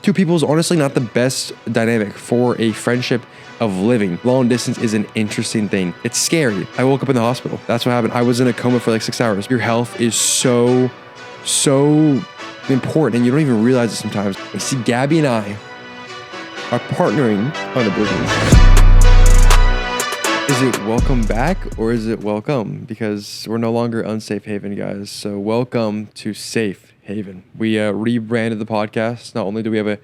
two people is honestly not the best dynamic for a friendship of living. Long distance is an interesting thing. It's scary. I woke up in the hospital. That's what happened. I was in a coma for like 6 hours. Your health is so important, and you don't even realize it sometimes. You see, Gabby and I are partnering on a business. Is it welcome back or is it welcome? Because we're no longer Unsafe Haven, guys. So welcome to Safe Haven. We rebranded the podcast. Not only do we have a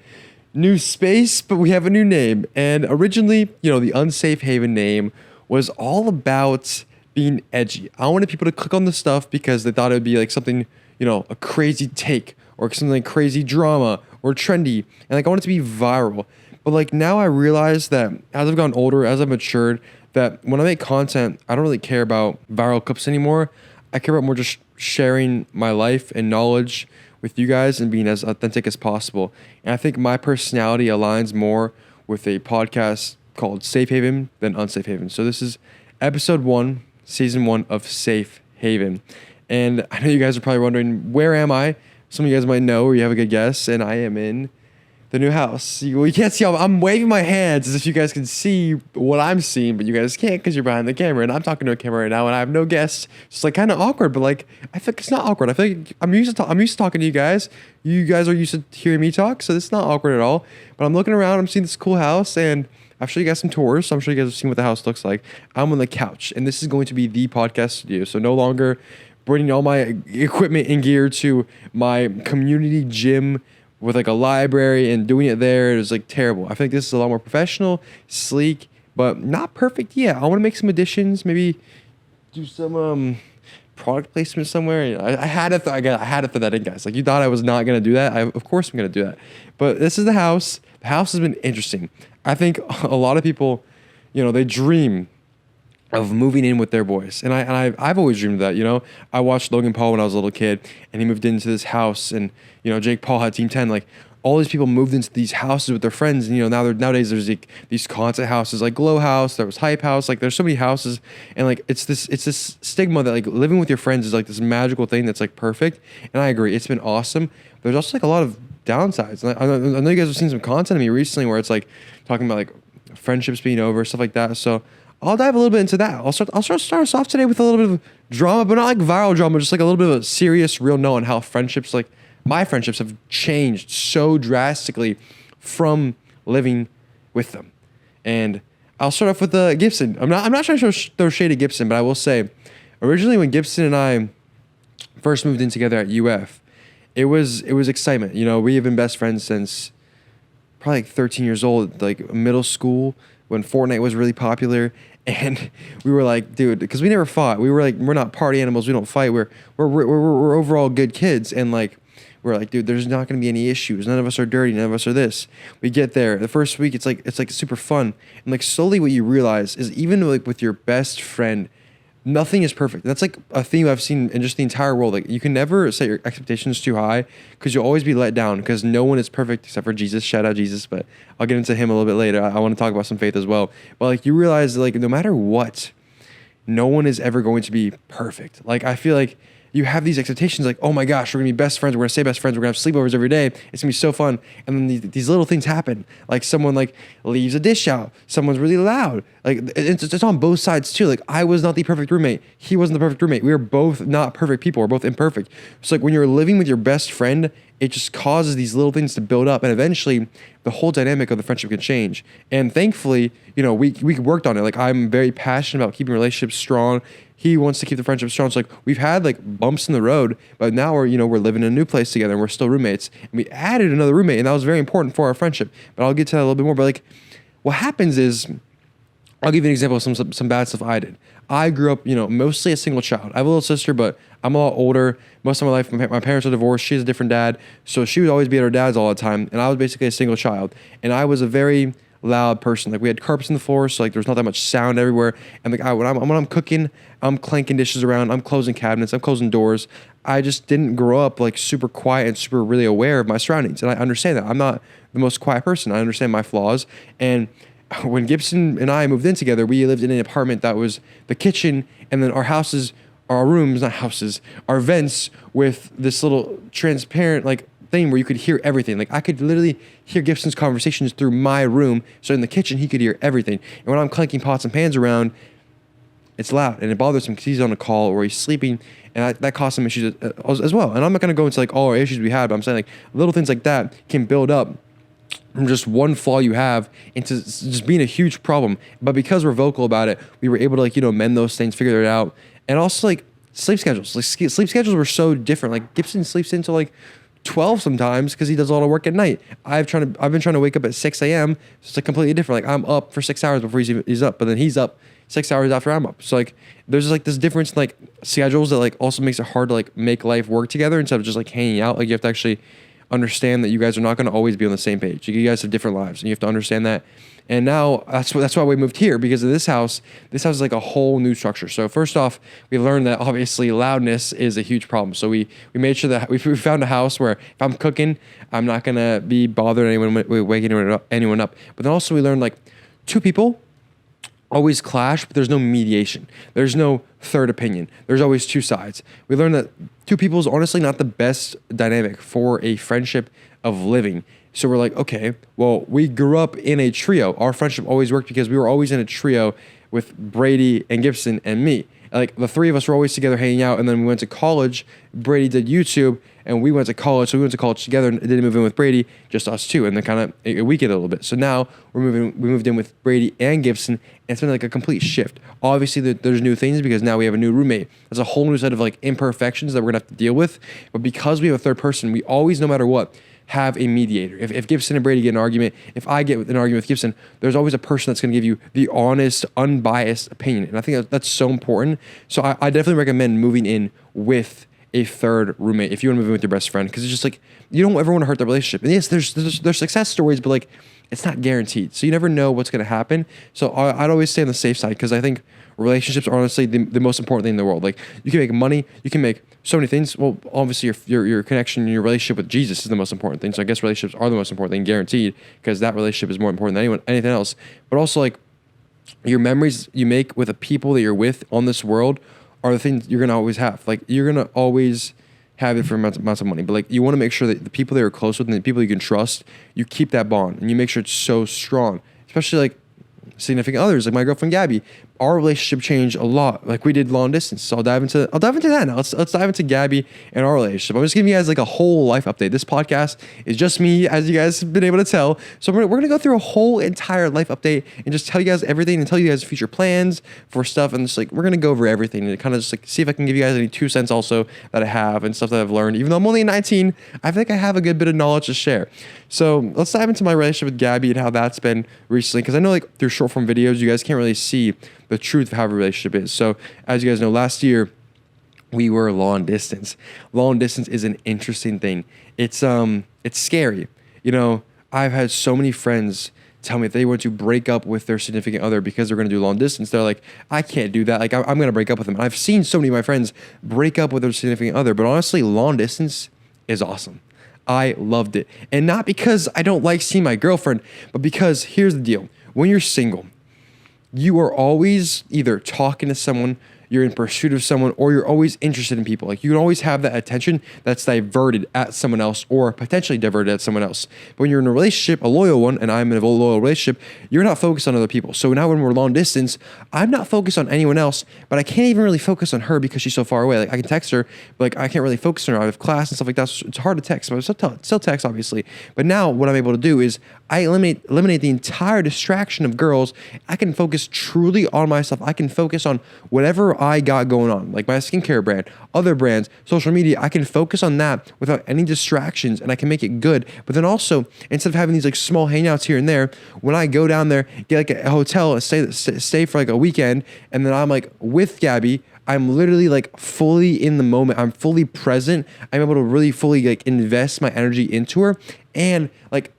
new space, but we have a new name. And originally, the Unsafe Haven name was all about being edgy. I wanted people to click on the stuff because they thought it would be like something, a crazy take or something like crazy drama or trendy. And I wanted it to be viral. But now I realize that as I've gotten older, as I've matured, that when I make content, I don't really care about viral clips anymore. I care about more just sharing my life and knowledge with you guys and being as authentic as possible. And I think my personality aligns more with a podcast called Safe Haven than Unsafe Haven. So this is episode 1, season 1 of Safe Haven. And I know you guys are probably wondering, where am I? Some of you guys might know or you have a good guess, and I am in the new house. You can't see, I'm waving my hands as if you guys can see what I'm seeing, but you guys can't because you're behind the camera, and I'm talking to a camera right now, and I have no guests. It's kind of awkward, but I think it's not awkward. I feel like I'm used to talking to you guys. You guys are used to hearing me talk, so it's not awkward at all. But I'm looking around, I'm seeing this cool house, and I've shown you guys some tours, so I'm sure you guys have seen what the house looks like. I'm on the couch, and this is going to be the podcast studio, so no longer bringing all my equipment and gear to my community gym with a library and doing it there. It was terrible. I think this is a lot more professional, sleek, but not perfect yet. I want to make some additions, maybe do some product placement somewhere. I had to throw that in, guys. You thought I was not going to do that. Of course I'm going to do that. But this is the house. The house has been interesting. I think a lot of people, they dream of moving in with their boys. And I've always dreamed of that, I watched Logan Paul when I was a little kid, and he moved into this house, and, Jake Paul had Team 10. All these people moved into these houses with their friends, and, nowadays there's these concept houses like Lough House, there was Hype House, there's so many houses, and it's this stigma that living with your friends is this magical thing that's perfect. And I agree, it's been awesome. There's also a lot of downsides. And I know you guys have seen some content of me recently where it's talking about friendships being over, stuff like that. So I'll dive a little bit into that. I'll start us off today with a little bit of drama, but not viral drama, just a little bit of a serious, real note on how friendships, my friendships have changed so drastically from living with them. And I'll start off with Gibson. I'm not trying to throw shade at Gibson, but I will say, originally when Gibson and I first moved in together at UF, it was excitement. We have been best friends since probably 13 years old, middle school, when Fortnite was really popular. And we were dude, because we never fought. We were we're not party animals. We don't fight. We're overall good kids. And we're dude, there's not going to be any issues. None of us are dirty. None of us are this. We get there. The first week, it's super fun. And slowly what you realize is even with your best friend, nothing is perfect. That's a theme I've seen in just the entire world. You can never set your expectations too high because you'll always be let down because no one is perfect except for Jesus. Shout out Jesus, but I'll get into him a little bit later. I want to talk about some faith as well. But you realize no matter what, no one is ever going to be perfect. I feel you have these expectations oh my gosh, we're going to be best friends. We're going to stay best friends. We're going to have sleepovers every day. It's going to be so fun. And then these little things happen. Someone leaves a dish out. Someone's really loud. It's on both sides too. I was not the perfect roommate. He wasn't the perfect roommate. We were both not perfect people. We're both imperfect. So when you're living with your best friend, it just causes these little things to build up. And eventually the whole dynamic of the friendship can change. And thankfully, we worked on it. I'm very passionate about keeping relationships strong. He wants to keep the friendship strong. So we've had bumps in the road, but now we're living in a new place together and we're still roommates. And we added another roommate, and that was very important for our friendship. But I'll get to that a little bit more. But what happens is, I'll give you an example of some bad stuff I did. I grew up, mostly a single child. I have a little sister, but I'm a lot older. Most of my life, my parents are divorced. She has a different dad. So she would always be at her dad's all the time. And I was basically a single child. And I was a very loud person. We had carpets on the floor, so there's not that much sound everywhere. And when I'm cooking, I'm clanking dishes around, I'm closing cabinets, I'm closing doors. I just didn't grow up super quiet and super really aware of my surroundings. And I understand that. I'm not the most quiet person. I understand my flaws. And when Gibson and I moved in together, we lived in an apartment that was the kitchen, and then our rooms, not houses, our vents with this little transparent thing where you could hear everything. Like I could literally hear Gibson's conversations through my room. So in the kitchen, he could hear everything. And when I'm clanking pots and pans around, it's loud and it bothers him because he's on a call or he's sleeping, and that causes him issues as well. And I'm not going to go into like all our issues we had, but I'm saying like little things like that can build up from just one flaw you have into just being a huge problem. But because we're vocal about it, we were able to like, mend those things, figure it out. And also like sleep schedules. Like sleep schedules were so different. Like Gibson sleeps into like 12 sometimes because he does a lot of work at night. I've been trying to wake up at 6 a.m. So it's like completely different. Like I'm up for 6 hours before he's up, but then he's up 6 hours after I'm up. So like there's just like this difference in like schedules that like also makes it hard to like make life work together instead of just like hanging out. Like you have to actually understand that you guys are not going to always be on the same page. You guys have different lives and you have to understand that. And now that's why we moved here, because of this house is like a whole new structure. So first off, we learned that obviously loudness is a huge problem. So we made sure that we found a house where if I'm cooking, I'm not going to be bothering anyone, waking anyone up. But then also we learned like two people always clash, but there's no mediation. There's no third opinion. There's always two sides. We learned that two people is honestly not the best dynamic for a friendship of living. So we're like, okay, well, we grew up in a trio. Our friendship always worked because we were always in a trio with Brady and Gibson and me. Like the three of us were always together hanging out. And then we went to college. Brady did YouTube and we went to college. So we went to college together and didn't move in with Brady, just us two. And then kind of it weakened a little bit. So now we moved in with Brady and Gibson. And it's been like a complete shift. Obviously there's new things because now we have a new roommate. There's a whole new set of like imperfections that we're gonna have to deal with. But because we have a third person, we always, no matter what, have a mediator. If Gibson and Brady get an argument, if I get an argument with Gibson, there's always a person that's going to give you the honest, unbiased opinion. And I think that's so important. So I definitely recommend moving in with a third roommate if you want to move in with your best friend, because it's just like, you don't ever want to hurt the relationship. And yes, there's success stories, but like it's not guaranteed. So you never know what's going to happen. So I'd always stay on the safe side, because I think relationships are honestly the most important thing in the world. Like you can make money, you can make so many things. Well, obviously your connection, your relationship with Jesus is the most important thing. So I guess relationships are the most important thing, guaranteed, because that relationship is more important than anything else. But also like your memories you make with the people that you're with on this world are the things you're going to always have. Like you're going to always have different amounts of money, but like you want to make sure that the people that you're close with and the people you can trust, you keep that bond and you make sure it's so strong, especially like significant others, like my girlfriend Gabby. Our relationship changed a lot. Like we did long distance. So I'll dive into that now. Let's dive into Gabby and our relationship. I'm just giving you guys like a whole life update. This podcast is just me, as you guys have been able to tell. So we're gonna go through a whole entire life update and just tell you guys everything and tell you guys future plans for stuff. And just like we're gonna go over everything and kind of just like see if I can give you guys any 2 cents also that I have and stuff that I've learned. Even though I'm only 19, I think I have a good bit of knowledge to share. So let's dive into my relationship with Gabby and how that's been recently, because I know like through short form videos you guys can't really see the truth of how a relationship is. So as you guys know, last year we were long distance. Long distance is an interesting thing. It's scary. I've had so many friends tell me if they want to break up with their significant other because they're going to do long distance, they're like, I can't do that. Like I'm going to break up with them. And I've seen so many of my friends break up with their significant other, but honestly, long distance is awesome. I loved it. And not because I don't like seeing my girlfriend, but because here's the deal. When you're single, you are always either talking to someone, you're in pursuit of someone, or you're always interested in people. Like you can always have that attention that's diverted at someone else or potentially diverted at someone else. But when you're in a relationship, a loyal one, and I'm in a loyal relationship, you're not focused on other people. So now when we're long distance, I'm not focused on anyone else, but I can't even really focus on her because she's so far away. Like I can text her, but like I can't really focus on her. I have class and stuff like that. So it's hard to text, but I still text obviously. But now what I'm able to do is I eliminate the entire distraction of girls. I can focus truly on myself. I can focus on whatever I got going on, like my skincare brand, other brands, social media. I can focus on that without any distractions and I can make it good. But then also, instead of having these like small hangouts here and there, when I go down there, get like a hotel and stay for like a weekend, and then I'm like with Gabby, I'm literally like fully in the moment. I'm fully present. I'm able to really fully like invest my energy into her. And like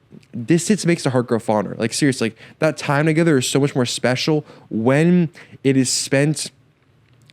distance makes the heart grow fonder. Like seriously, like, that time together is so much more special when it is spent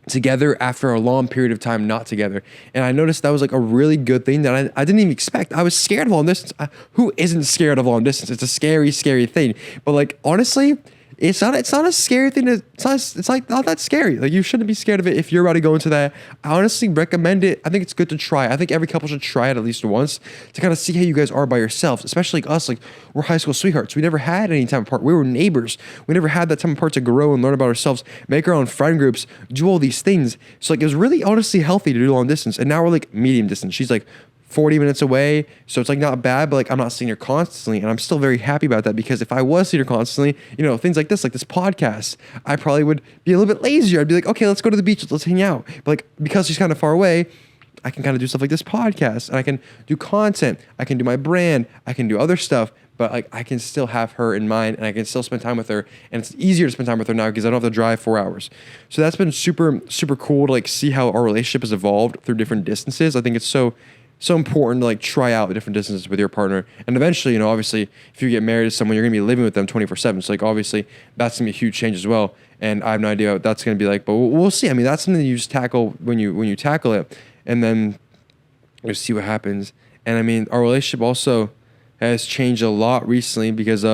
together after a long period of time not together. And I noticed that was like a really good thing that I didn't even expect. I was scared of long distance. Who isn't scared of long distance? It's a scary, scary thing. But like honestly, it's not a scary thing it's like not that scary. Like, you shouldn't be scared of it if you're about to go into that. I honestly recommend it. I think it's good to try. I think every couple should try it at least once to kind of see how you guys are by yourselves, especially like us. Like, we're high school sweethearts. We never had any time apart. We were neighbors. We never had that time apart to grow and learn about ourselves, make our own friend groups, do all these things. So like, it was really honestly healthy to do long distance. And now we're like medium distance. She's like 40 minutes away. So it's like not bad, but like, I'm not seeing her constantly. And I'm still very happy about that, because if I was seeing her constantly, things like this podcast, I probably would be a little bit lazier. I'd be like, okay, let's go to the beach. Let's hang out. But like, because she's kind of far away, I can kind of do stuff like this podcast, and I can do content. I can do my brand. I can do other stuff, but like, I can still have her in mind, and I can still spend time with her. And it's easier to spend time with her now because I don't have to drive 4 hours. So that's been super, super cool to like see how our relationship has evolved through different distances. I think it's so important to like try out the different distances with your partner. And eventually, obviously, if you get married to someone, you're going to be living with them 24/7. So like, obviously that's going to be a huge change as well. And I have no idea what that's going to be like, but we'll see. I mean, that's something that you just tackle when you tackle it, and then you see what happens. And I mean, our relationship also has changed a lot recently because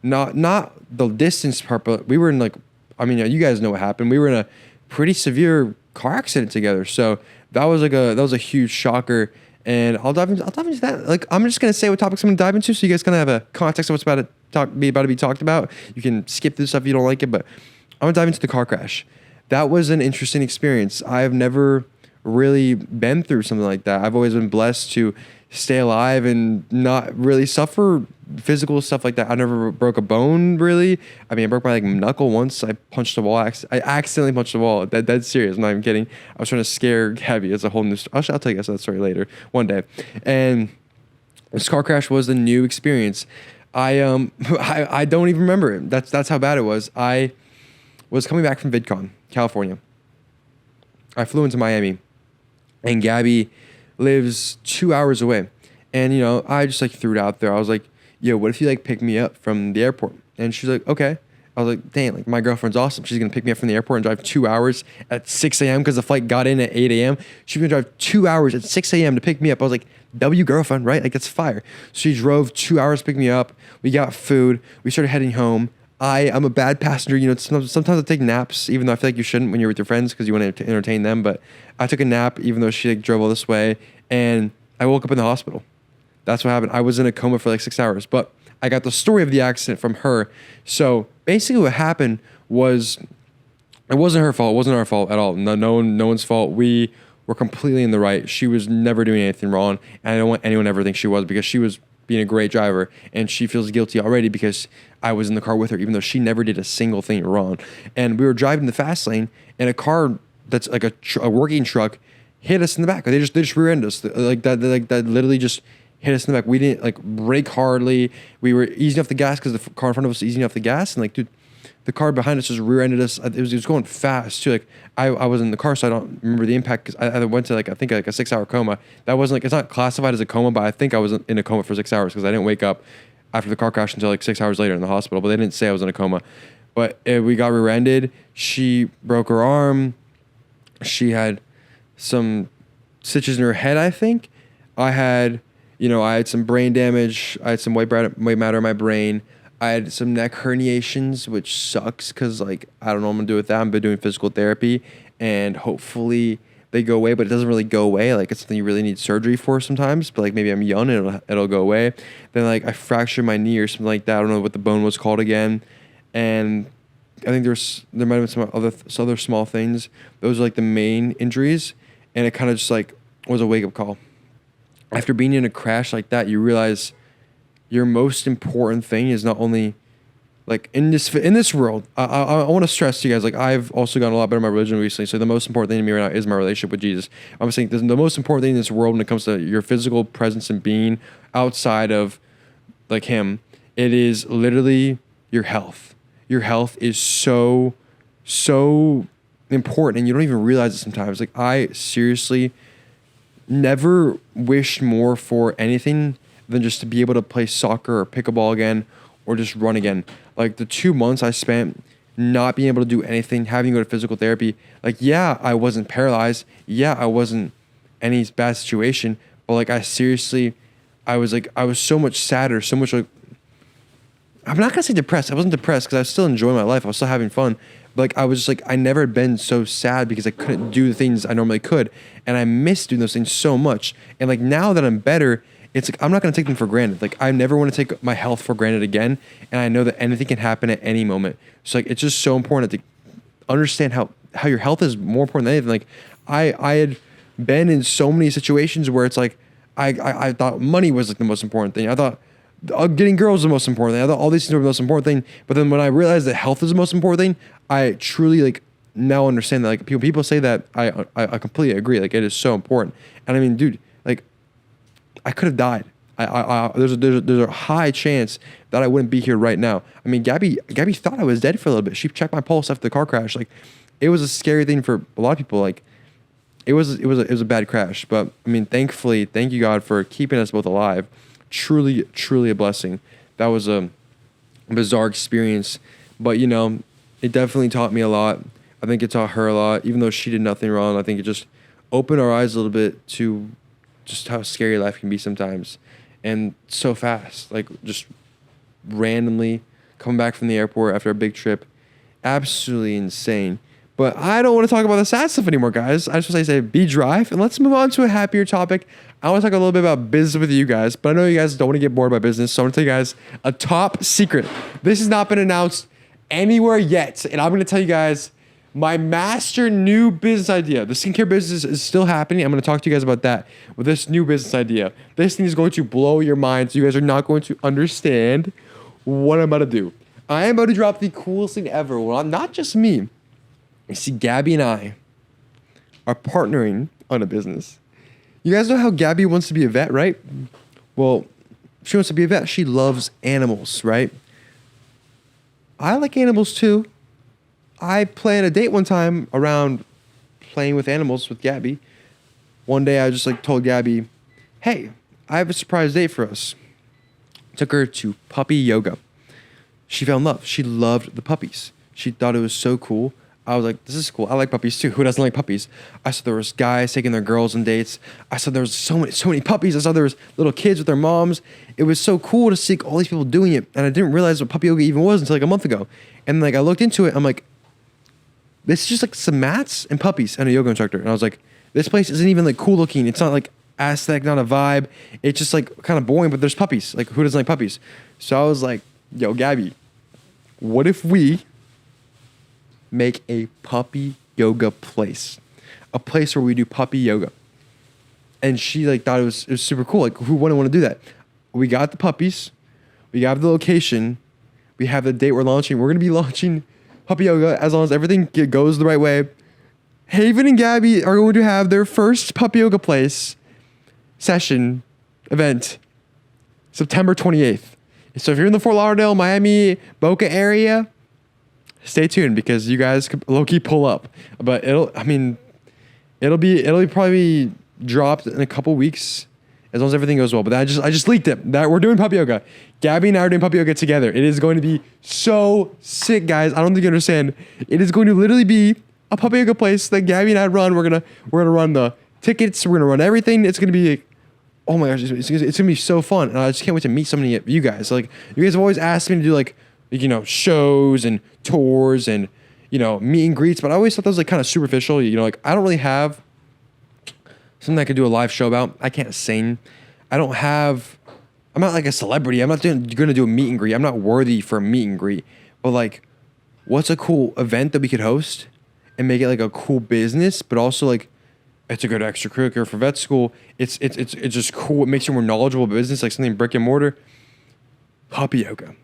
not the distance part, but we were in like, I mean, you guys know what happened. We were in a pretty severe car accident together. So that was a huge shocker. And I'll dive into that. Like, I'm just gonna say what topics I'm gonna dive into, so you guys kind of have a context of what's about to be talked about. You can skip this stuff if you don't like it, but I'm gonna dive into the car crash. That was an interesting experience. I've never really been through something like that. I've always been blessed to stay alive and not really suffer physical stuff like that. I never broke a bone, really. I mean, I broke my like knuckle once. I punched a wall. I accidentally punched a wall. That's serious. I'm not even kidding. I was trying to scare Gabby. It's a whole new story. I'll tell you guys that story later, one day. And this car crash was a new experience. I don't even remember it. That's how bad it was. I was coming back from VidCon, California. I flew into Miami, and Gabby lives 2 hours away. And, I just like threw it out there. I was like, yo, what if you like pick me up from the airport? And she's like, okay. I was like, dang, like my girlfriend's awesome. She's going to pick me up from the airport and drive 2 hours at 6 a.m. because the flight got in at 8 a.m. She's going to drive 2 hours at 6 a.m. to pick me up. I was like, W girlfriend, right? Like, that's fire. So she drove 2 hours to pick me up. We got food. We started heading home. I'm a bad passenger. Sometimes I take naps, even though I feel like you shouldn't when you're with your friends because you want to entertain them. But I took a nap, even though she like drove all this way, and I woke up in the hospital. That's what happened. I was in a coma for like 6 hours, but I got the story of the accident from her. So basically what happened was, it wasn't her fault. It wasn't our fault at all. No one's fault. We were completely in the right. She was never doing anything wrong. And I don't want anyone to ever think she was, because she was being a great driver, and she feels guilty already because I was in the car with her, even though she never did a single thing wrong. And we were driving the fast lane, and a car that's like a working truck hit us in the back. They just rear-ended us like that. Like that literally just hit us in the back. We didn't like brake hardly. We were easing off the gas because the car in front of us was easing off the gas, and like, dude, the car behind us just rear-ended us. It was going fast too. Like I was in the car, so I don't remember the impact because I went to I think a 6 hour coma. That wasn't like, it's not classified as a coma, but I think I was in a coma for 6 hours because I didn't wake up after the car crash until like 6 hours later in the hospital. But they didn't say I was in a coma. But we got rear-ended. She broke her arm. She had some stitches in her head, I think. I had some brain damage. I had some white matter in my brain. I had some neck herniations, which sucks because, like, I don't know what I'm going to do with that. I've been doing physical therapy, and hopefully they go away, but it doesn't really go away. Like, it's something you really need surgery for sometimes, but, like, maybe I'm young and it'll go away. Then, like, I fractured my knee or something like that. I don't know what the bone was called again. And I think there might have been some other small things. Those are, like, the main injuries, and it kind of just, like, was a wake-up call. After being in a crash like that, you realize your most important thing is not only like in this world. I want to stress to you guys, like, I've also gotten a lot better in my religion recently. So the most important thing to me right now is my relationship with Jesus. I'm saying the most important thing in this world when it comes to your physical presence and being outside of like him, it is literally your health. Your health is so important, and you don't even realize it sometimes. Like, I seriously never wished more for anything than just to be able to play soccer or pickleball again, or just run again. Like, the 2 months I spent not being able to do anything, having to go to physical therapy, like, yeah, I wasn't paralyzed. Yeah, I wasn't any bad situation, but like, I was so much sadder, so much like, I'm not gonna say depressed. I wasn't depressed because I was still enjoying my life. I was still having fun. But like I was just like I never had been so sad because I couldn't do the things I normally could, and I missed doing those things so much. And like now that I'm better, it's like I'm not gonna take them for granted. Like I never want to take my health for granted again, and I know that anything can happen at any moment. So like it's just so important to understand how your health is more important than anything. Like I had been in so many situations where it's like I thought money was like the most important thing. I thought getting girls was the most important thing. I thought all these things were the most important thing. But then when I realized that health is the most important thing, I truly like now understand that like people say that I completely agree. Like it is so important. And I mean, dude, like I could have died. There's a high chance that I wouldn't be here right now. I mean, Gabby thought I was dead for a little bit. She checked my pulse after the car crash. Like it was a scary thing for a lot of people. Like it was a bad crash. But I mean, thankfully, thank you God for keeping us both alive. Truly, truly a blessing. That was a bizarre experience, but you know, it definitely taught me a lot. I think it taught her a lot, even though she did nothing wrong. I think it just opened our eyes a little bit to just how scary life can be sometimes, and so fast. Like just randomly coming back from the airport after a big trip, absolutely insane. But I don't want to talk about the sad stuff anymore, guys. I just want to say be dry, and let's move on to a happier topic. I want to talk a little bit about business with you guys, but I know you guys don't want to get bored by business, so I'm going to tell you guys a top secret. This has not been announced anywhere yet, and I'm going to tell you guys my master new business idea. The skincare business is still happening. I'm going to talk to you guys about that with this new business idea. This thing is going to blow your minds. You guys are not going to understand what I'm about to do. I am about to drop the coolest thing ever. Well, not just me. You see, Gabby and I are partnering on a business. You guys know how Gabby wants to be a vet, right? Well, she wants to be a vet. She loves animals, right? I like animals too. I planned a date one time around playing with animals with Gabby. One day I just like told Gabby, hey, I have a surprise date for us. Took her to puppy yoga. She fell in love. She loved the puppies. She thought it was so cool. I was like, this is cool. I like puppies too. Who doesn't like puppies? I saw there was guys taking their girls on dates. I saw there was so many puppies. I saw there was little kids with their moms. It was so cool to see all these people doing it. And I didn't realize what puppy yoga even was until like a month ago. And like I looked into it. I'm like, this is just like some mats and puppies and a yoga instructor. And I was like, this place isn't even like cool looking. It's not like aesthetic, not a vibe. It's just like kind of boring, but there's puppies. Like who doesn't like puppies? So I was like, yo, Gabby, what if we make a puppy yoga place, a place where we do puppy yoga? And she like thought it was super cool. Like who wouldn't want to do that? We got the puppies, we got the location, we have the date we're launching. We're gonna be launching puppy yoga as long as everything goes the right way. Haven and Gabby are going to have their first puppy yoga place session event September 28th. So if you're in the Fort Lauderdale, Miami, Boca area, stay tuned because you guys could low-key pull up. But it'll probably dropped in a couple weeks as long as everything goes well. But I just leaked it that we're doing puppy yoga. Gabby and I are doing puppy yoga together. It is going to be so sick, guys. I don't think you understand. It is going to literally be a puppy yoga place that Gabby and I run. We're gonna run the tickets. We're gonna run everything. It's gonna be, oh my gosh, it's gonna be so fun. And I just can't wait to meet so many of you guys. Like you guys have always asked me to do like shows and tours and meet and greets, but I always thought that was like kind of superficial. Like I don't really have something I could do a live show about. I can't sing. I'm not like a celebrity. I'm not going to do a meet and greet. I'm not worthy for a meet and greet. But like, what's a cool event that we could host and make it like a cool business, but also like it's a good extracurricular for vet school. It's just cool. It makes you more knowledgeable about business, like something brick and mortar. Puppy yoga.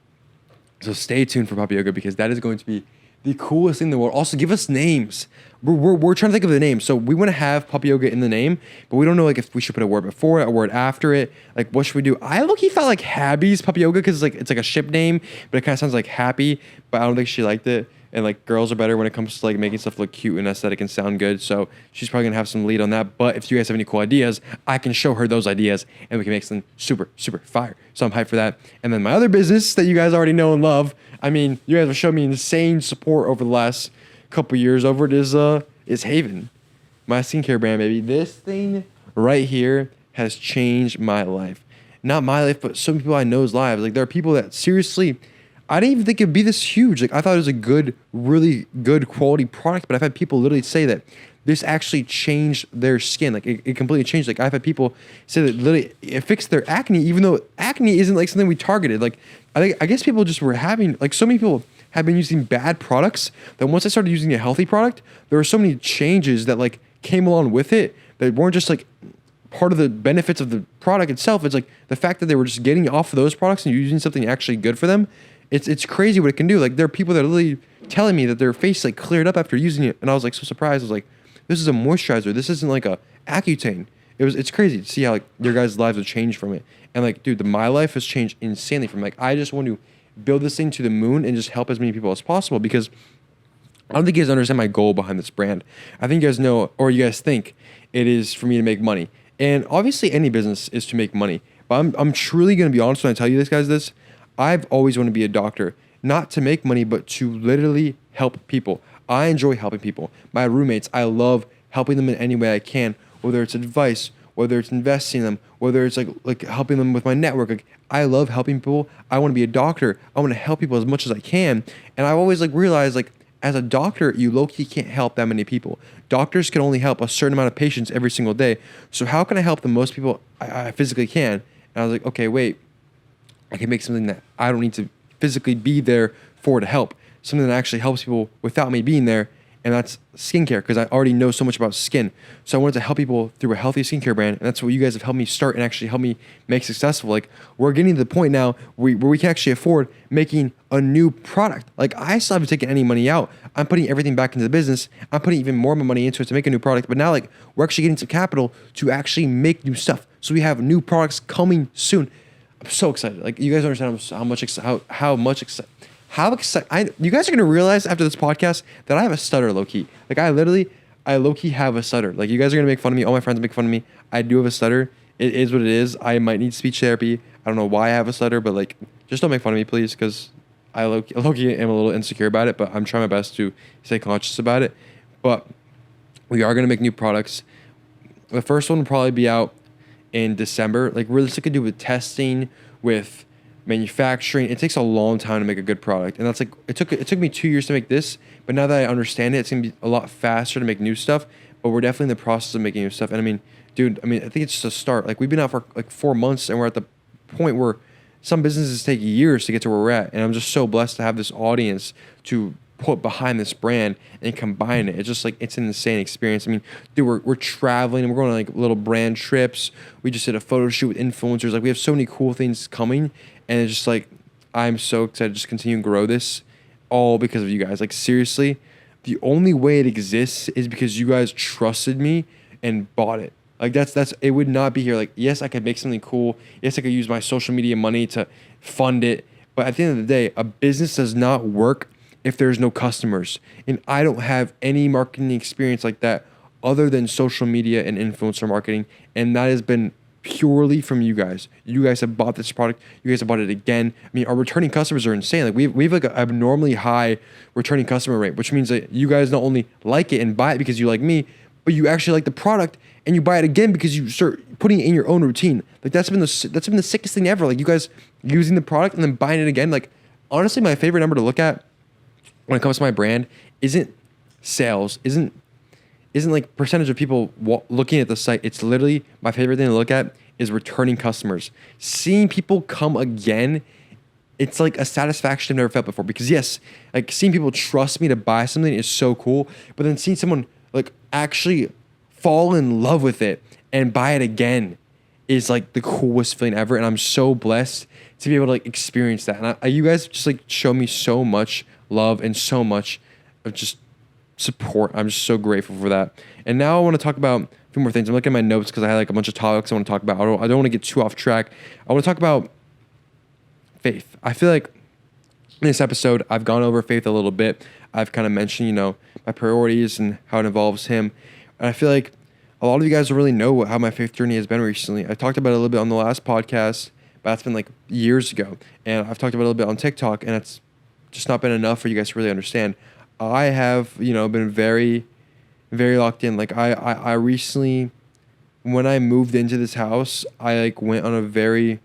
So stay tuned for puppy yoga because that is going to be the coolest thing in the world. Also, give us names. We're trying to think of the name. So we want to have puppy yoga in the name, but we don't know like if we should put a word before it, a word after it. Like what should we do? I low-key felt like Happy's puppy yoga because it's like a ship name, but it kind of sounds like happy. But I don't think she liked it. And like girls are better when it comes to like making stuff look cute and aesthetic and sound good. So she's probably gonna have some lead on that. But if you guys have any cool ideas, I can show her those ideas and we can make something super, super fire. So I'm hyped for that. And then my other business that you guys already know and love. I mean, you guys have shown me insane support over the last couple years over it is Haven. My skincare brand, baby. This thing right here has changed my life. Not my life, but some people I know's lives. Like there are people that seriously, I didn't even think it'd be this huge. Like I thought it was a good, really good quality product, but I've had people literally say that this actually changed their skin. Like it completely changed. Like I've had people say that literally it fixed their acne, even though acne isn't like something we targeted. Like I guess people just were having, like so many people have been using bad products that once I started using a healthy product, there were so many changes that like came along with it that weren't just like part of the benefits of the product itself. It's like the fact that they were just getting off of those products and using something actually good for them. It's crazy what it can do. Like there are people that are literally telling me that their face like cleared up after using it, and I was like so surprised. I was like, this is a moisturizer. This isn't like a Accutane. It's crazy to see how like your guys' lives have changed from it. And like, dude, my life has changed insanely from like I just want to build this thing to the moon and just help as many people as possible because I don't think you guys understand my goal behind this brand. I think you guys know, or you guys think it is for me to make money. And obviously any business is to make money. But I'm truly going to be honest when I tell you this, guys, this. I've always wanted to be a doctor, not to make money, but to literally help people. I enjoy helping people. My roommates, I love helping them in any way I can, whether it's advice, whether it's investing in them, whether it's like helping them with my network. Like I love helping people. I want to be a doctor. I want to help people as much as I can. And I've always like realized like as a doctor, you low-key can't help that many people. Doctors can only help a certain amount of patients every single day. So how can I help the most people I physically can? And I was like, okay, wait. I can make something that I don't need to physically be there for to help. Something that actually helps people without me being there. And that's skincare because I already know so much about skin. So I wanted to help people through a healthy skincare brand. And that's what you guys have helped me start and actually help me make successful. Like we're getting to the point now where we can actually afford making a new product. Like I still haven't taken any money out. I'm putting everything back into the business. I'm putting even more money into it to make a new product. But now like we're actually getting some capital to actually make new stuff. So we have new products coming soon. I'm so excited. Like you guys understand how excited. You guys are gonna realize after this podcast that I have a stutter low key. Like I low key have a stutter. Like you guys are gonna make fun of me. All my friends make fun of me. I do have a stutter. It is what it is. I might need speech therapy. I don't know why I have a stutter, but like just don't make fun of me, please, because I low key am a little insecure about it. But I'm trying my best to stay conscious about it. But we are gonna make new products. The first one will probably be out in December. Like realistically, do with testing, with manufacturing. It takes a long time to make a good product, and that's like it took me 2 years to make this. But now that I understand it, it's gonna be a lot faster to make new stuff. But we're definitely in the process of making new stuff. And I mean, dude, I think it's just a start. Like we've been out for like 4 months, and we're at the point where some businesses take years to get to where we're at. And I'm just so blessed to have this audience to put behind this brand and combine it. It's just like it's an insane experience. I mean, dude, we're traveling and we're going on like little brand trips. We just did a photo shoot with influencers. Like we have so many cool things coming, and it's just like I'm so excited to just continue and grow this all because of you guys. Like seriously, the only way it exists is because you guys trusted me and bought it. Like that's it would not be here. Like yes, I could make something cool. Yes, I could use my social media money to fund it. But at the end of the day, a business does not work if there's no customers. And I don't have any marketing experience like that other than social media and influencer marketing. And that has been purely from you guys. You guys have bought this product. You guys have bought it again. I mean, our returning customers are insane. Like we have like an abnormally high returning customer rate, which means that you guys not only like it and buy it because you like me, but you actually like the product and you buy it again because you start putting it in your own routine. Like that's been the sickest thing ever. Like you guys using the product and then buying it again. Like honestly, my favorite number to look at when it comes to my brand isn't sales, isn't like percentage of people looking at the site. It's literally my favorite thing to look at is returning customers. Seeing people come again, it's like a satisfaction I've never felt before. Because yes, like seeing people trust me to buy something is so cool. But then seeing someone like actually fall in love with it and buy it again is like the coolest feeling ever. And I'm so blessed to be able to like experience that. And you guys just like show me so much love and so much of just support. I'm just so grateful for that. And now I want to talk about a few more things. I'm looking at my notes because I had like a bunch of topics I want to talk about. I don't want to get too off track. I want to talk about faith. I feel like in this episode, I've gone over faith a little bit. I've kind of mentioned, my priorities and how it involves him. And I feel like a lot of you guys don't really know how my faith journey has been recently. I talked about it a little bit on the last podcast, but that's been like years ago. And I've talked about it a little bit on TikTok, and it's just not been enough for you guys to really understand. I have, been very, very locked in. Like I recently, when I moved into this house, I like went on a very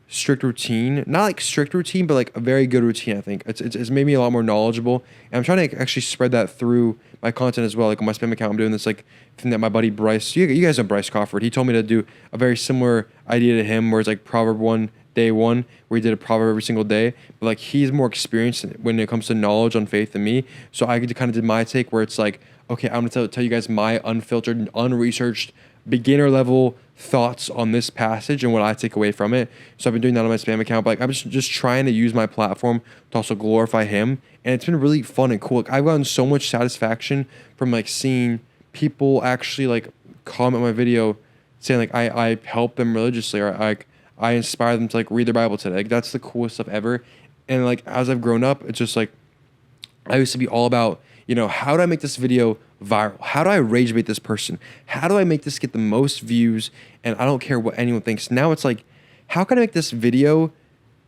strict routine, not like strict routine, but like a very good routine. I think it's made me a lot more knowledgeable, and I'm trying to actually spread that through my content as well. Like on my spam account, I'm doing this like thing that my buddy Bryce, you guys know Bryce Crawford. He told me to do a very similar idea to him, where it's like Proverb 1 day 1, where he did a proverb every single day. But like he's more experienced when it comes to knowledge on faith than me, so I kind of did my take where it's like, okay, I'm gonna tell you guys my unfiltered, unresearched, beginner level thoughts on this passage and what I take away from it. So I've been doing that on my spam account, but like I'm just trying to use my platform to also glorify him, and it's been really fun and cool. Like I've gotten so much satisfaction from like seeing people actually like comment my video saying like I help them religiously, or like I inspire them to like read their Bible today. Like that's the coolest stuff ever. And like as I've grown up, it's just like I used to be all about, how do I make this video viral? How do I rage bait this person? How do I make this get the most views? And I don't care what anyone thinks. Now it's like, how can I make this video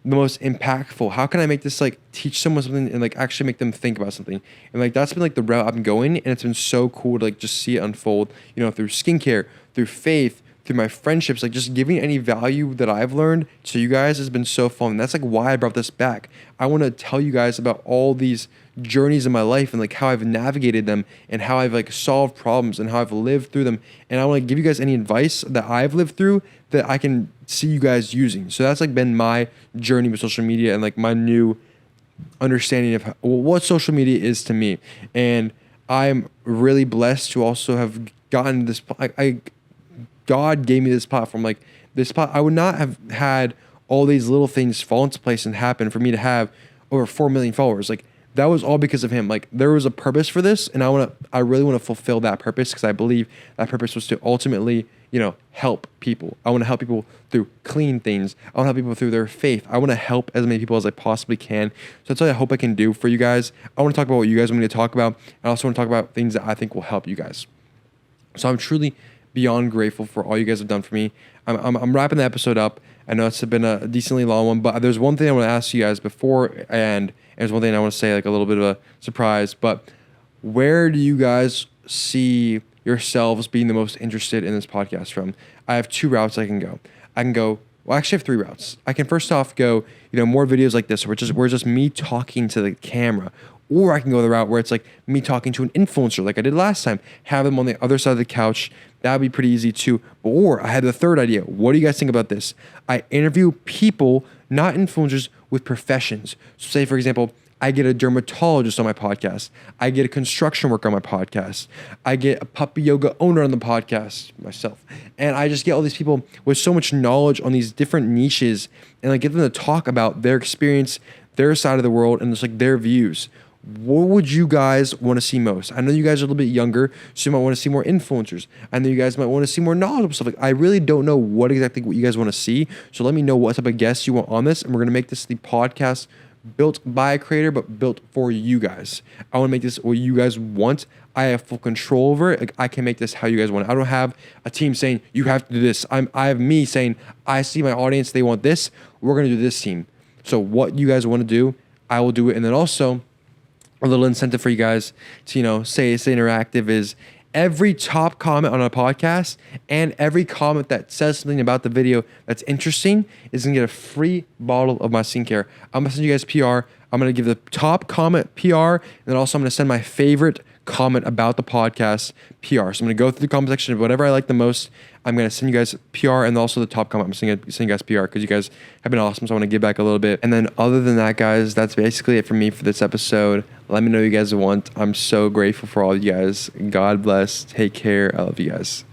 the most impactful? How can I make this like teach someone something and like actually make them think about something? And like that's been like the route I've been going, and it's been so cool to like just see it unfold, through skincare, through faith, through my friendships, like just giving any value that I've learned to you guys has been so fun. And that's like why I brought this back. I want to tell you guys about all these journeys in my life and like how I've navigated them and how I've like solved problems and how I've lived through them. And I want to give you guys any advice that I've lived through that I can see you guys using. So that's like been my journey with social media and like my new understanding of what social media is to me. And I'm really blessed to also have gotten this. God gave me this platform. Like I would not have had all these little things fall into place and happen for me to have over 4 million followers. Like that was all because of him. Like there was a purpose for this, and I really want to fulfill that purpose, because I believe that purpose was to ultimately, help people. I want to help people through clean things. I want to help people through their faith. I want to help as many people as I possibly can. So that's what I hope I can do for you guys. I want to talk about what you guys want me to talk about. I also want to talk about things that I think will help you guys. So I'm truly beyond grateful for all you guys have done for me. I'm wrapping the episode up. I know it's been a decently long one, but there's one thing I want to ask you guys before, and there's one thing I want to say, like a little bit of a surprise, but where do you guys see yourselves being the most interested in this podcast from? I have 2 routes I can go. Well, actually I have 3 routes. I can first off go, more videos like this, where it's just me talking to the camera. Or I can go the route where it's like me talking to an influencer like I did last time, have them on the other side of the couch. That would be pretty easy too. Or I had the third idea. What do you guys think about this? I interview people, not influencers, with professions. So say, for example, I get a dermatologist on my podcast. I get a construction worker on my podcast. I get a puppy yoga owner on the podcast, myself. And I just get all these people with so much knowledge on these different niches, and I get them to talk about their experience, their side of the world, and just like their views. What would you guys want to see most? I know you guys are a little bit younger, so you might want to see more influencers. I know you guys might want to see more knowledgeable stuff. Like I really don't know what you guys want to see. So let me know what type of guests you want on this, and we're gonna make this the podcast built by a creator, but built for you guys. I want to make this what you guys want. I have full control over it. Like I can make this how you guys want it. I don't have a team saying you have to do this. I have me saying I see my audience, they want this. We're gonna do this team. So what you guys want to do, I will do it. And then also, a little incentive for you guys to, stay interactive is every top comment on a podcast and every comment that says something about the video that's interesting is going to get a free bottle of my skincare. I'm going to send you guys PR. I'm going to give the top comment PR, and then also I'm going to send my favorite comment about the podcast PR. So I'm going to go through the comment section of whatever I like the most. I'm going to send you guys PR, and also the top comment. I'm sending you guys PR because you guys have been awesome. So I want to give back a little bit. And then other than that, guys, that's basically it for me for this episode. Let me know what you guys want. I'm so grateful for all you guys. God bless. Take care. I love you guys.